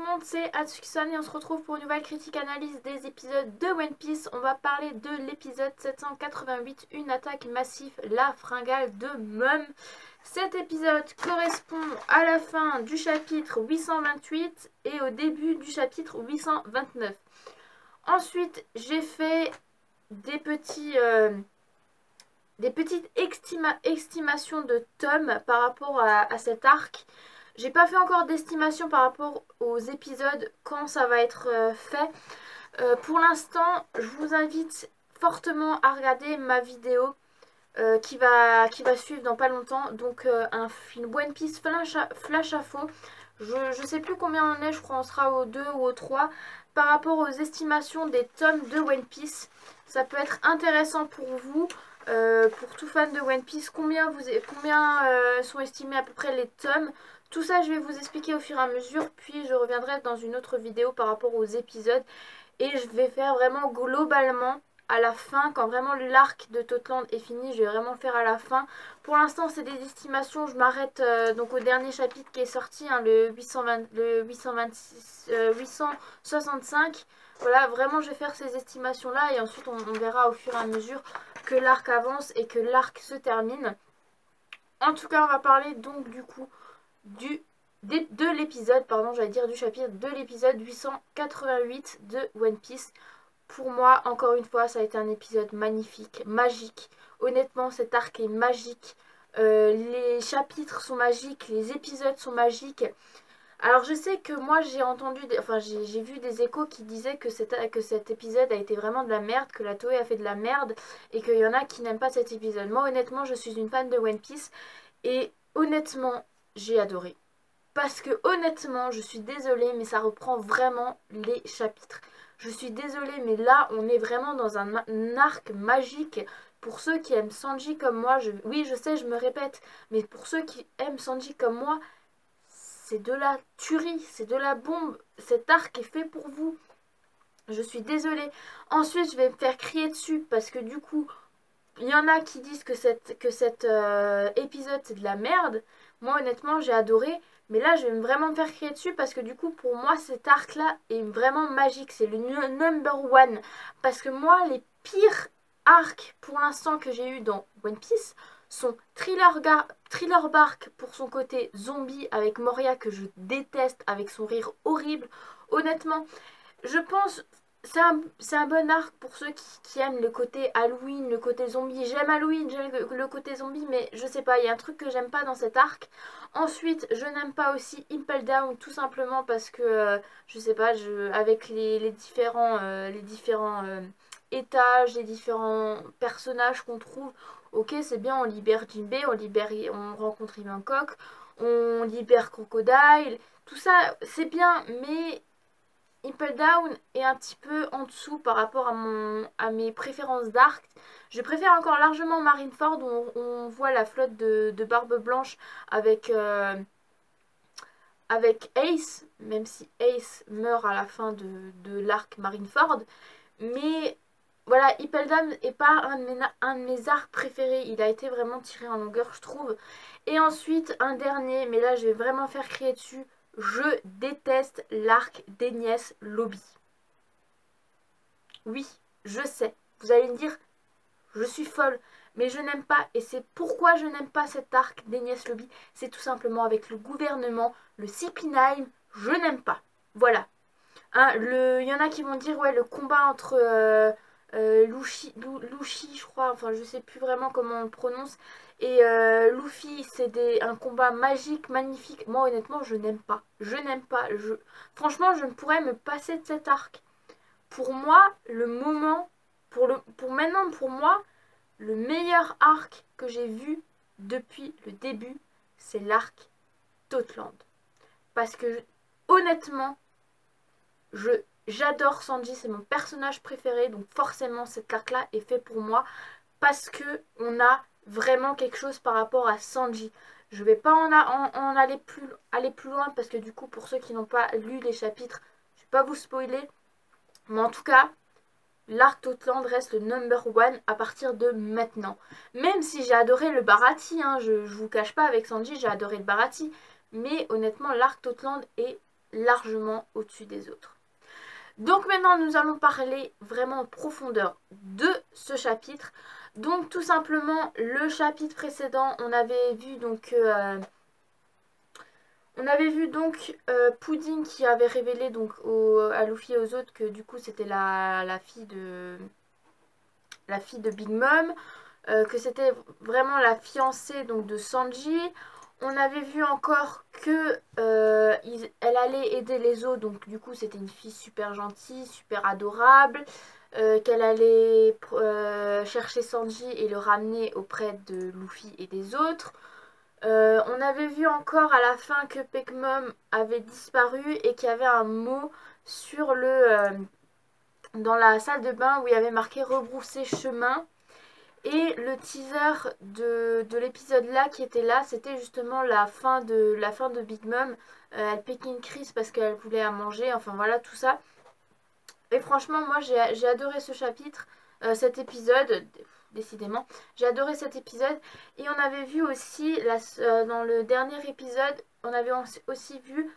tout le monde, c'est Atsuki-san et on se retrouve pour une nouvelle critique analyse des épisodes de One Piece. On va parler de l'épisode 788, une attaque massive, la fringale de Mum. Cet épisode correspond à la fin du chapitre 828 et au début du chapitre 829. Ensuite, j'ai fait des petites estimations de tomes par rapport à cet arc. J'ai pas fait encore d'estimation par rapport aux épisodes quand ça va être fait. Pour l'instant, je vous invite fortement à regarder ma vidéo qui va suivre dans pas longtemps. Donc une One Piece flash à faux. Je sais plus combien on est, je crois on sera au 2 ou au 3. Par rapport aux estimations des tomes de One Piece, ça peut être intéressant pour vous. Pour tout fan de One Piece, combien sont estimés à peu près les tomes. Tout ça, je vais vous expliquer au fur et à mesure, puis je reviendrai dans une autre vidéo par rapport aux épisodes. Et je vais faire vraiment globalement à la fin, quand vraiment l'arc de Totland est fini, je vais vraiment faire à la fin. Pour l'instant, c'est des estimations, je m'arrête donc au dernier chapitre qui est sorti, hein, le 865. Voilà, vraiment, je vais faire ces estimations-là et ensuite on verra au fur et à mesure que l'arc avance et que l'arc se termine. En tout cas, on va parler donc du coup de l'épisode, pardon, j'allais dire du chapitre, de l'épisode 888 de One Piece. Pour moi, encore une fois, ça a été un épisode magnifique, magique. Honnêtement, cet arc est magique. Les chapitres sont magiques, les épisodes sont magiques. Alors je sais que moi j'ai entendu, j'ai vu des échos qui disaient que cet épisode a été vraiment de la merde, que la Toei a fait de la merde et qu'il y en a qui n'aiment pas cet épisode. Moi honnêtement je suis une fan de One Piece et honnêtement j'ai adoré. Parce que honnêtement je suis désolée mais ça reprend vraiment les chapitres. Je suis désolée mais là on est vraiment dans un arc magique. Pour ceux qui aiment Sanji comme moi, oui je sais je me répète, mais pour ceux qui aiment Sanji comme moi, c'est de la tuerie, c'est de la bombe. Cet arc est fait pour vous. Je suis désolée. Ensuite, je vais me faire crier dessus parce que du coup, il y en a qui disent que cet épisode c'est de la merde. Moi, honnêtement, j'ai adoré. Mais là, je vais vraiment me faire crier dessus parce que du coup, pour moi, cet arc-là est vraiment magique. C'est le number one. Parce que moi, les pires arcs pour l'instant que j'ai eu dans One Piece sont Thriller Bark pour son côté zombie avec Moria que je déteste avec son rire horrible. Honnêtement, je pense c'est un bon arc pour ceux qui aiment le côté Halloween, le côté zombie. J'aime Halloween, j'aime le côté zombie, mais je sais pas, il y a un truc que j'aime pas dans cet arc. Ensuite, je n'aime pas aussi Impel Down tout simplement parce que je sais pas, avec les différents étages, les différents personnages qu'on trouve. Ok, c'est bien, on libère Jinbei, on rencontre Ivankov, on libère Crocodile, tout ça c'est bien, mais Impel Down est un petit peu en dessous par rapport à mes préférences d'arc. Je préfère encore largement Marineford où on voit la flotte de Barbe Blanche avec Ace, même si Ace meurt à la fin de l'arc Marineford. Mais voilà, Impel Down n'est pas un de mes arcs préférés. Il a été vraiment tiré en longueur, je trouve. Et ensuite, un dernier, mais là je vais vraiment faire crier dessus. Je déteste l'arc d'Enies Lobby. Oui, je sais. Vous allez me dire, je suis folle. Mais je n'aime pas, et c'est pourquoi je n'aime pas cet arc d'Enies Lobby. C'est tout simplement avec le gouvernement, le CP9, je n'aime pas. Voilà. Hein, il y en a qui vont dire, ouais, le combat entre Luffy, je crois, enfin je sais plus vraiment comment on le prononce, et Luffy, c'est un combat magique, magnifique. Moi honnêtement je n'aime pas. Je n'aime pas. Franchement je ne pourrais me passer de cet arc. Pour moi, le moment, maintenant pour moi, le meilleur arc que j'ai vu depuis le début, c'est l'arc Totland. Parce que honnêtement, j'adore Sanji, c'est mon personnage préféré, donc forcément cet arc là est fait pour moi parce que on a vraiment quelque chose par rapport à Sanji. Je vais pas aller plus loin parce que du coup pour ceux qui n'ont pas lu les chapitres, je vais pas vous spoiler, mais en tout cas l'arc Totland reste le number one à partir de maintenant. Même si j'ai adoré le Baratie, hein, je vous cache pas, avec Sanji j'ai adoré le Baratie, mais honnêtement l'arc Totland est largement au-dessus des autres. Donc maintenant nous allons parler vraiment en profondeur de ce chapitre. Donc tout simplement le chapitre précédent on avait vu donc Pudding qui avait révélé donc à Luffy et aux autres que du coup c'était la fille de Big Mom, que c'était vraiment la fiancée donc de Sanji. On avait vu encore que elle allait aider les autres, donc du coup c'était une fille super gentille, super adorable, qu'elle allait chercher Sanji et le ramener auprès de Luffy et des autres. On avait vu encore à la fin que Big Mom avait disparu et qu'il y avait un mot sur dans la salle de bain où il y avait marqué rebrousser chemin. Et le teaser de l'épisode là qui était là, c'était justement la fin de Big Mom. Elle pékine Chris parce qu'elle voulait à manger, enfin voilà tout ça. Et franchement moi j'ai adoré ce chapitre, cet épisode, décidément. J'ai adoré cet épisode. Et on avait vu aussi, dans le dernier épisode, on avait aussi vu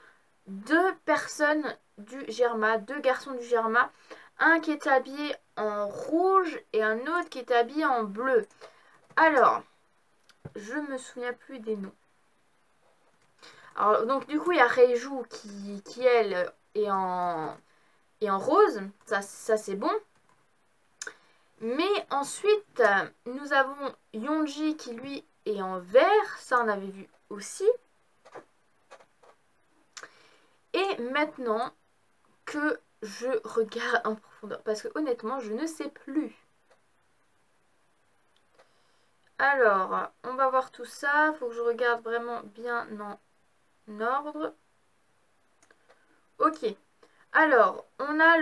deux personnes du Germa, deux garçons du Germa. Un qui était habillé en rouge et un autre qui était habillé en bleu. Alors, je me souviens plus des noms. Alors, donc du coup, il y a Reiju qui elle, est en rose. Ça c'est bon. Mais ensuite, nous avons Yonji qui lui est en vert. Ça, on avait vu aussi. Et maintenant que je regarde en profondeur, parce que honnêtement, je ne sais plus. Alors, on va voir tout ça. Il faut que je regarde vraiment bien en ordre. Ok. Alors, on a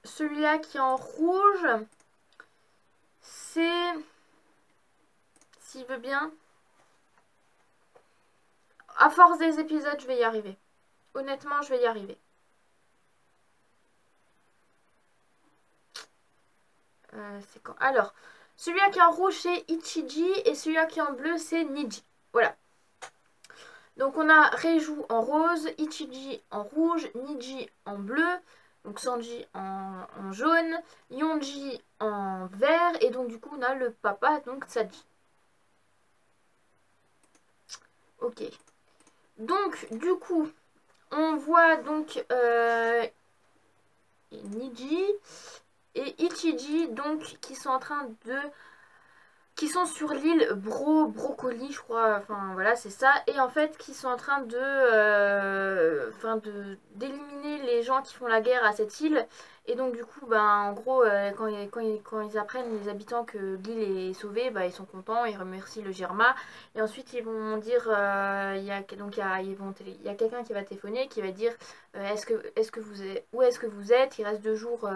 celui-là qui est en rouge. C'est... S'il veut bien. À force des épisodes, je vais y arriver. Honnêtement, je vais y arriver. C'est quand? Alors, celui-là qui est en rouge, c'est Ichiji. Et celui-là qui est en bleu, c'est Niji. Voilà. Donc on a Reiju en rose, Ichiji en rouge, Niji en bleu, donc Sanji en jaune, Yonji en vert, et donc du coup on a le papa, donc Saji. Ok. Donc du coup, on voit donc Niji et Ichiji donc qui sont en train qui sont sur l'île Brocoli, je crois, enfin voilà, c'est ça, et en fait qui sont en train d'éliminer les gens qui font la guerre à cette île. Et donc du coup, ben, en gros, quand ils apprennent, les habitants, que l'île est sauvée, ben, ils sont contents, ils remercient le Germa, et ensuite ils vont dire, il y a quelqu'un qui va téléphoner, qui va dire, où est-ce que vous êtes, il reste 2 jours,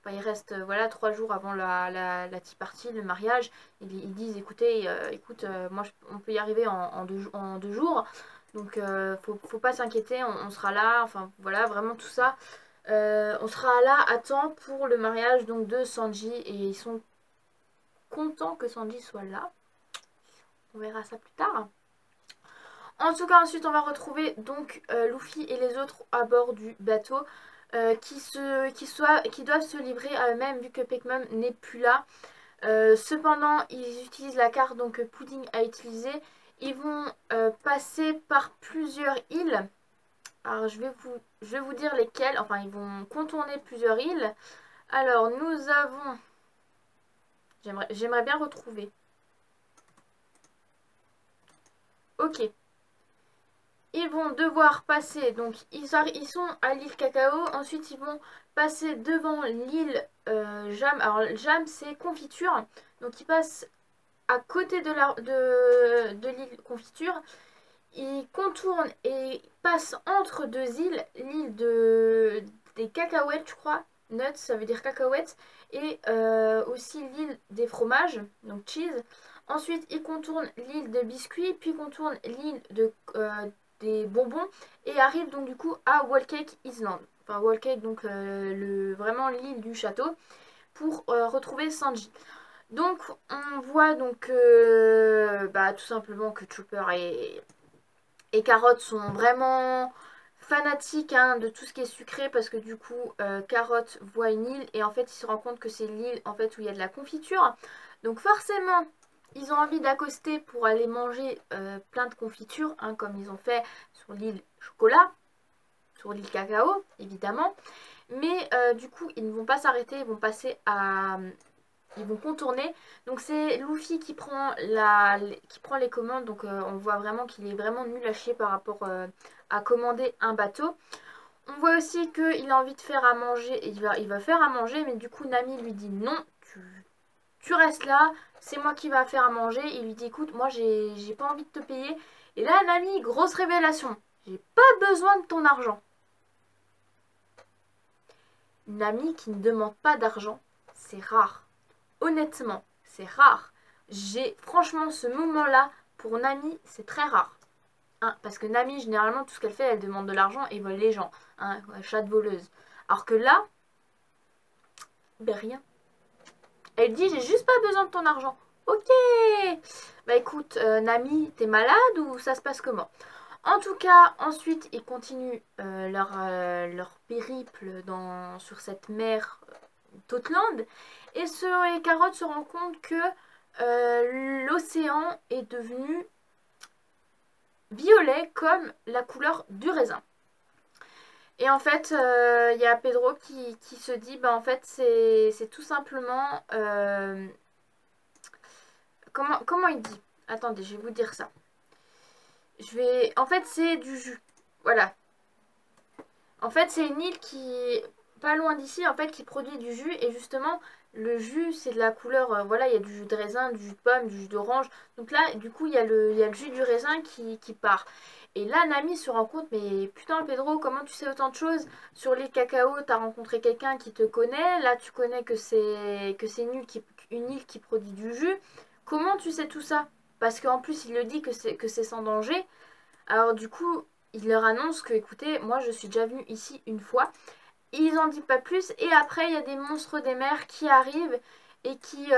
il reste voilà 3 jours avant la tea party, le mariage. Ils disent écoutez, moi on peut y arriver en 2 jours, donc faut pas s'inquiéter, on sera là, enfin voilà, vraiment tout ça. On sera là à temps pour le mariage donc de Sanji, et ils sont contents que Sanji soit là. On verra ça plus tard. En tout cas, ensuite on va retrouver donc Luffy et les autres à bord du bateau, qui doivent se livrer à eux-mêmes vu que Big Mom n'est plus là. Cependant, ils utilisent la carte donc Pudding a utilisé. Ils vont passer par plusieurs îles. Alors je vais vous dire lesquelles. Enfin, ils vont contourner plusieurs îles. Alors nous avons... J'aimerais bien retrouver. Ok. Ils vont devoir passer, donc ils sont à l'île Cacao, ensuite ils vont passer devant l'île Jam. Alors Jam c'est confiture, donc ils passent à côté de l'île confiture. Ils contournent et passent entre 2 îles, l'île des cacahuètes je crois, nuts ça veut dire cacahuètes, et aussi l'île des fromages, donc cheese. Ensuite ils contournent l'île de biscuits, puis contournent l'île des bonbons, et arrivent donc du coup à Whole Cake Island. Enfin Whole Cake, donc vraiment l'île du château, pour retrouver Sanji. Donc on voit donc tout simplement que Chopper et Carotte sont vraiment fanatique hein, de tout ce qui est sucré parce que du coup Carotte voit une île et en fait il se rend compte que c'est l'île en fait où il y a de la confiture. Donc forcément ils ont envie d'accoster pour aller manger plein de confitures hein, comme ils ont fait sur l'île chocolat, sur l'île cacao évidemment. Mais du coup ils ne vont pas s'arrêter, ils vont passer à... Ils vont contourner. Donc c'est Luffy qui prend les commandes. Donc on voit vraiment qu'il est vraiment nul à chier par rapport à commander un bateau. On voit aussi qu'il a envie de faire à manger. Et il va faire à manger. Mais du coup Nami lui dit non. Tu restes là. C'est moi qui va faire à manger. Il lui dit écoute moi j'ai pas envie de te payer. Et là Nami, grosse révélation. J'ai pas besoin de ton argent. Nami qui ne demande pas d'argent. C'est rare. Honnêtement, c'est rare. Franchement ce moment-là, pour Nami, c'est très rare. Hein, parce que Nami, généralement, tout ce qu'elle fait, elle demande de l'argent et vole les gens. Hein, chat de voleuse. Alors que là, ben rien. Elle dit, j'ai juste pas besoin de ton argent. Ok. Bah écoute, Nami, t'es malade ou ça se passe comment? En tout cas, ensuite, ils continuent leur périple sur cette mer Totland. Et les carottes se rendent compte que l'océan est devenu violet comme la couleur du raisin. Et en fait, il y a Pedro qui se dit, bah en fait, c'est tout simplement... comment il dit? Attendez, je vais vous dire ça. En fait, c'est du jus. Voilà. En fait, c'est une île qui, pas loin d'ici, en fait, qui produit du jus. Et justement, le jus, c'est de la couleur, voilà, il y a du jus de raisin, du jus de pomme, du jus d'orange. Donc là, du coup, il y a le jus du raisin qui part. Et là, Nami se rend compte, mais putain, Pedro, comment tu sais autant de choses? Sur l'île Cacao, t'as rencontré quelqu'un qui te connaît. Là, tu connais que c'est une île qui produit du jus. Comment tu sais tout ça? Parce qu'en plus, il le dit que c'est sans danger. Alors du coup, il leur annonce que, écoutez, moi je suis déjà venu ici une fois. Ils en disent pas plus. Et après, il y a des monstres des mers qui arrivent et qui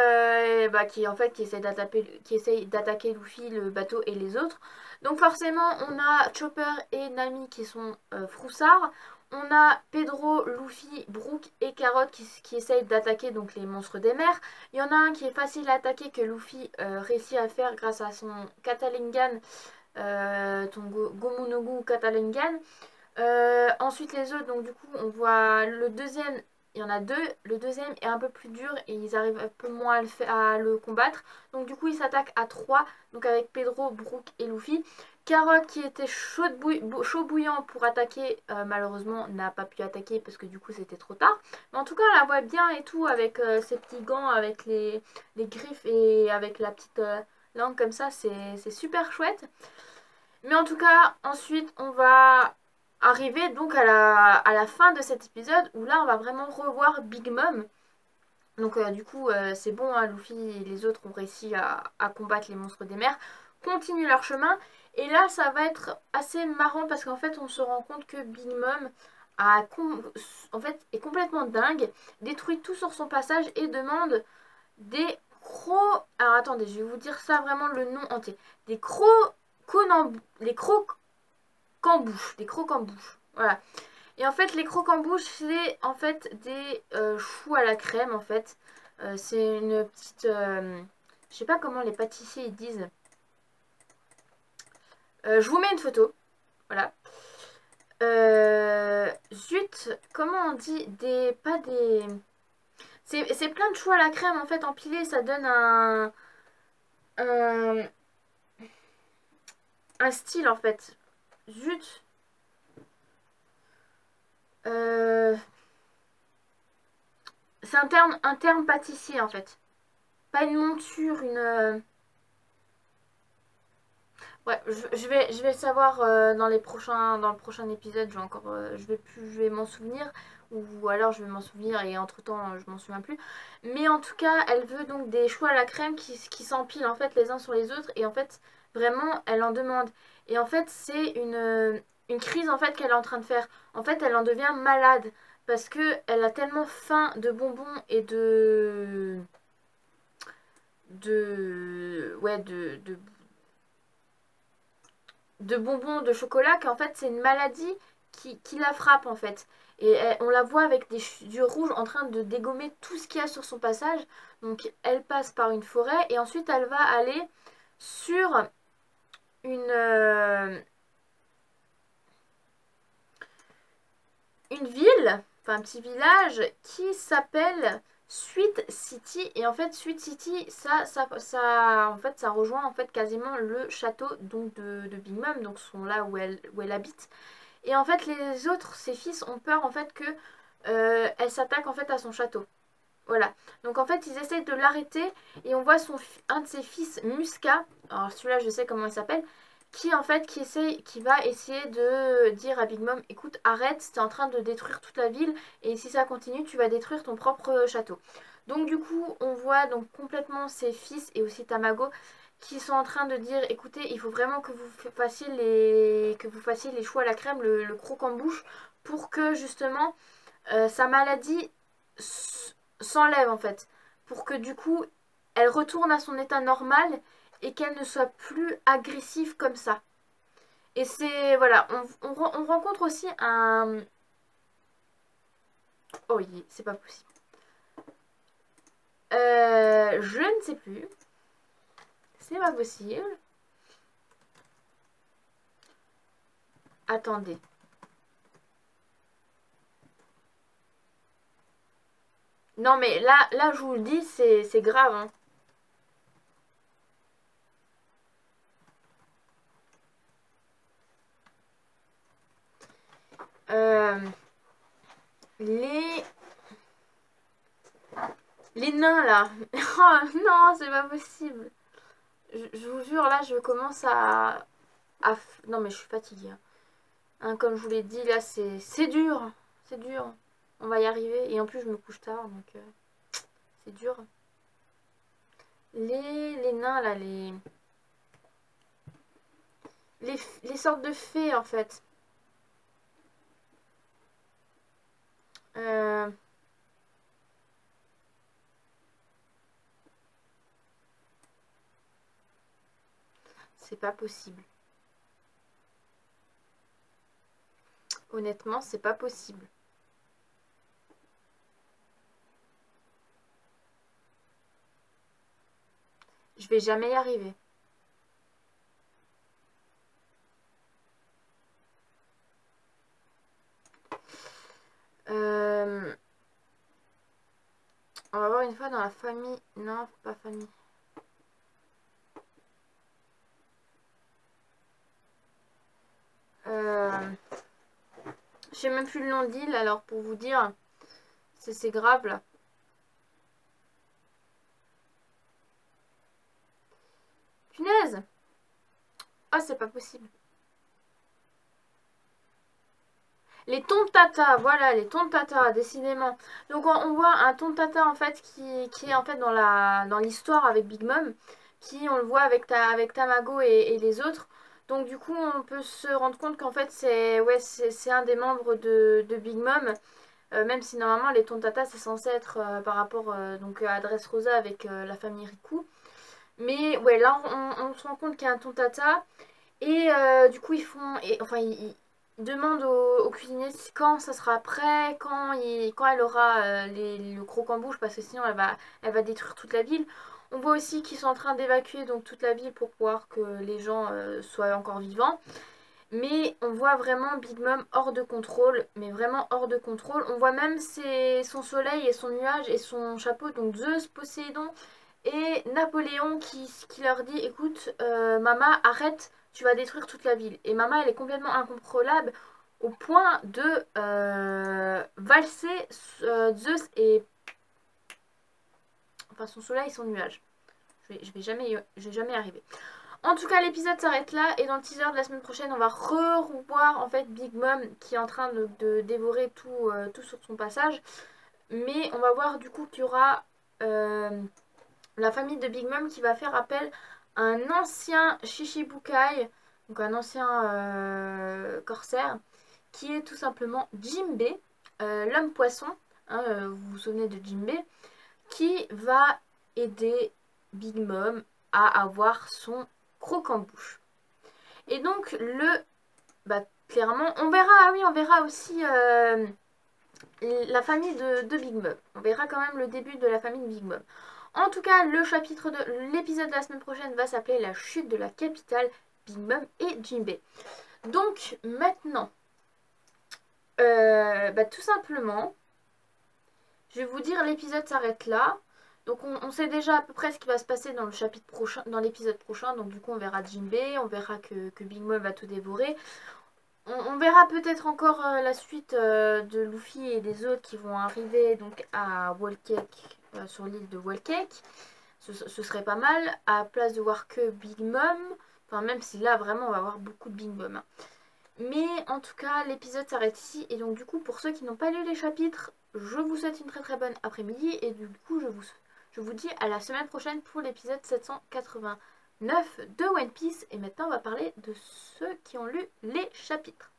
essayent d'attaquer Luffy, le bateau et les autres. Donc forcément, on a Chopper et Nami qui sont froussards. On a Pedro, Luffy, Brook et Carrot qui essayent d'attaquer donc les monstres des mers. Il y en a un qui est facile à attaquer que Luffy réussit à faire grâce à son Katalingan, ton Gomu Katalingan. Ensuite les autres, donc du coup on voit le deuxième, il y en a deux, le deuxième est un peu plus dur et ils arrivent un peu moins à le combattre. Donc du coup ils s'attaquent à 3, donc avec Pedro, Brook et Luffy. Carrot qui était chaud bouillant pour attaquer, malheureusement n'a pas pu attaquer parce que du coup c'était trop tard. Mais en tout cas on la voit bien et tout avec ses petits gants, avec les griffes et avec la petite langue comme ça, c'est super chouette. Mais en tout cas ensuite on va arriver donc à la fin de cet épisode où là on va vraiment revoir Big Mom. Donc du coup c'est bon, hein, Luffy et les autres ont réussi à combattre les monstres des mers, continuent leur chemin. Et là ça va être assez marrant parce qu'en fait on se rend compte que Big Mom en fait, est complètement dingue, détruit tout sur son passage et demande des crocs... Alors attendez, je vais vous dire ça vraiment le nom entier. Des les crocs-en-bouche. Des crocs-en-bouche. Voilà. Et en fait, les crocs-en-bouche, c'est en fait des choux à la crème, en fait. C'est une petite... je sais pas comment les pâtissiers ils disent. Je vous mets une photo. Voilà. Zut, comment on dit des... Pas des... C'est plein de choux à la crème, en fait, empilés. Ça donne un, un style, en fait. Zut. C'est un terme pâtissier, en fait. Pas une monture, une... Ouais, je vais le savoir dans le prochain épisode. Je vais m'en souvenir. Ou alors je vais m'en souvenir et entre temps je m'en souviens plus. Mais en tout cas, elle veut donc des choux à la crème qui s'empilent en fait les uns sur les autres. Et en fait, vraiment, elle en demande. Et en fait, c'est une crise en fait qu'elle est en train de faire. En fait, elle en devient malade. Parce que elle a tellement faim de bonbons et ouais, de bonbons de chocolat qu'en fait c'est une maladie qui la frappe en fait. Et on la voit avec des yeux rouges en train de dégommer tout ce qu'il y a sur son passage. Donc elle passe par une forêt et ensuite elle va aller sur une, une ville, enfin un petit village qui s'appelle Sweet City. Et en fait Sweet City en fait, ça rejoint en fait quasiment le château donc de Big Mom, donc sont là où elle habite. Et en fait les autres, ses fils, ont peur en fait que elle s'attaque en fait à son château. Voilà. Donc en fait ils essayent de l'arrêter et on voit un de ses fils, Musca, alors celui-là je sais comment il s'appelle, qui en fait qui va essayer de dire à Big Mom, écoute, arrête, t'es en train de détruire toute la ville et si ça continue tu vas détruire ton propre château. Donc du coup on voit donc complètement ses fils et aussi Tamago qui sont en train de dire, écoutez, il faut vraiment que vous fassiez les choux à la crème, le croc en bouche, pour que justement sa maladie s'enlève en fait, pour que du coup elle retourne à son état normal et qu'elle ne soit plus agressive comme ça. Et c'est, voilà, on rencontre aussi un... Oh oui, c'est pas possible. Je ne sais plus. C'est pas possible. Attendez. Non mais là je vous le dis, c'est grave. Hein. Euh, les... Les nains là. Oh non, c'est pas possible. Je vous jure, là, je commence non, mais je suis fatiguée. Hein, comme je vous l'ai dit, là, c'est dur. C'est dur. On va y arriver. Et en plus, je me couche tard, donc c'est dur. Les nains, là, les sortes de fées, en fait. Euh, c'est pas possible. Honnêtement, c'est pas possible. Je vais jamais y arriver. Euh, on va voir une fois dans la famille. Non, pas famille. Euh, je sais même plus le nom d'île, alors pour vous dire, c'est grave là. Punaise! Ah, c'est pas possible. Les tontata, voilà, les tontata, décidément. Donc on voit un tontata en fait qui est en fait dans l'histoire avec Big Mom, qui on le voit avec Tamago et les autres. Donc du coup on peut se rendre compte qu'en fait c'est un des membres de Big Mom, même si normalement les tontata c'est censé être par rapport donc à Dressrosa avec la famille Riku. Mais ouais là on se rend compte qu'il y a un tontata. Et du coup, ils demandent au cuisinier quand ça sera prêt, quand elle aura le croc en bouche, parce que sinon elle va détruire toute la ville. On voit aussi qu'ils sont en train d'évacuer donc toute la ville pour pouvoir que les gens soient encore vivants. Mais on voit vraiment Big Mom hors de contrôle, mais vraiment hors de contrôle. On voit même son soleil et son nuage et son chapeau, donc Zeus, Poséidon et Napoléon qui leur dit, écoute, Mama, arrête, tu vas détruire toute la ville. Et Mama, elle est complètement incontrôlable au point de valser Zeus et... Enfin, son soleil et son nuage. Je vais jamais y arriver. En tout cas, l'épisode s'arrête là et dans le teaser de la semaine prochaine, on va revoir en fait Big Mom qui est en train de dévorer tout sur son passage. Mais on va voir du coup qu'il y aura la famille de Big Mom qui va faire appel à un ancien Shichibukai, donc un ancien corsaire, qui est tout simplement Jinbe, l'homme poisson, hein, vous vous souvenez de Jinbe, qui va aider Big Mom à avoir son croc en bouche. Et donc clairement. On verra, ah oui, on verra aussi la famille de Big Mom. On verra quand même le début de la famille de Big Mom. En tout cas, l'épisode de la semaine prochaine va s'appeler La chute de la capitale, Big Mom et Jinbei. Donc maintenant, tout simplement, je vais vous dire, l'épisode s'arrête là. Donc on sait déjà à peu près ce qui va se passer dans le chapitre prochain, dans l'épisode prochain. Donc du coup on verra Jinbei, on verra que Big Mom va tout dévorer. On verra peut-être encore la suite de Luffy et des autres qui vont arriver donc à Whole Cake, sur l'île de Whole Cake. Ce serait pas mal, à place de voir que Big Mom. Enfin même si là vraiment on va avoir beaucoup de Big Mom. Hein. Mais en tout cas l'épisode s'arrête ici. Et donc du coup pour ceux qui n'ont pas lu les chapitres, je vous souhaite une très très bonne après-midi. Et du coup je vous dis à la semaine prochaine pour l'épisode 789 de One Piece. Et maintenant on va parler de ceux qui ont lu les chapitres.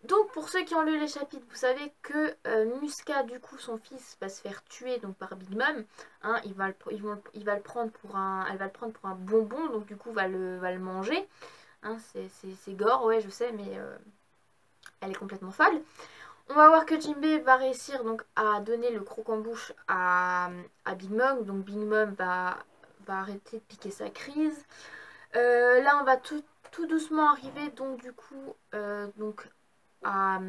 Donc pour ceux qui ont lu les chapitres, vous savez que Musca, du coup son fils, va se faire tuer donc par Big Mom. Hein, elle va le prendre pour un bonbon, donc du coup va le manger. Hein, c'est gore, ouais je sais, mais elle est complètement folle. On va voir que Jinbei va réussir donc à donner le croc-en-bouche à Big Mom. Donc Big Mom va arrêter de piquer sa crise. Là on va tout doucement arriver donc du coup à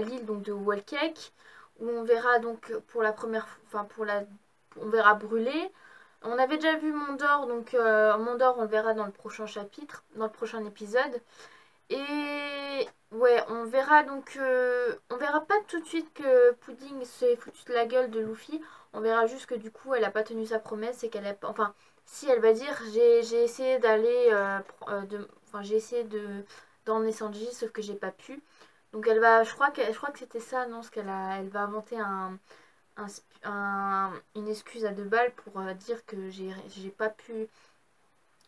l'île donc de Whole Cake, où on verra donc pour la première fois, on verra brûler. On avait déjà vu Mondor, donc Mondor on le verra dans le prochain chapitre, dans le prochain épisode. Et ouais, on verra donc, on verra pas tout de suite que Pudding s'est foutu de la gueule de Luffy. On verra juste que du coup elle a pas tenu sa promesse et qu'elle a, enfin, si elle va dire j'ai essayé d'aller, j'ai essayé d'emmener Sanji sauf que j'ai pas pu. Donc elle va, je crois que c'était ça, non, ce elle va inventer une excuse à 2 balles pour dire que j'ai pas pu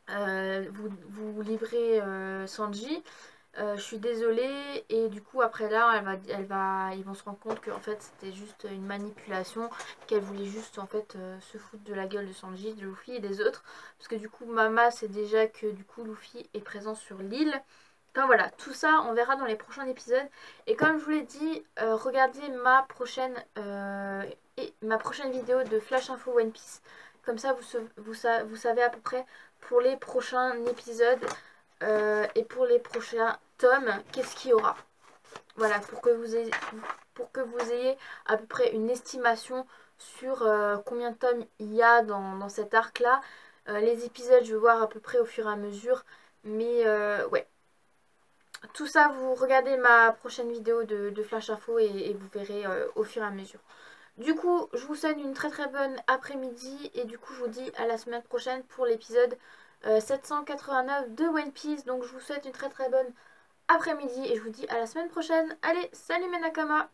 vous livrer Sanji. Je suis désolée. Et du coup après là ils vont se rendre compte que en fait c'était juste une manipulation, qu'elle voulait juste en fait se foutre de la gueule de Sanji, de Luffy et des autres, parce que du coup Mama sait déjà que du coup Luffy est présent sur l'île. Enfin voilà, tout ça on verra dans les prochains épisodes. Et comme je vous l'ai dit, regardez ma prochaine vidéo de Flash Info One Piece. Comme ça vous savez à peu près pour les prochains épisodes et pour les prochains tomes, qu'est-ce qu'il y aura. Voilà, pour que vous ayez à peu près une estimation sur combien de tomes il y a dans cet arc-là. Les épisodes, je vais voir à peu près au fur et à mesure. Mais ouais. Tout ça, vous regardez ma prochaine vidéo de Flash Info et vous verrez au fur et à mesure. Du coup, je vous souhaite une très très bonne après-midi et du coup, je vous dis à la semaine prochaine pour l'épisode 789 de One Piece. Donc, je vous souhaite une très très bonne après-midi et je vous dis à la semaine prochaine. Allez, salut mes Nakama!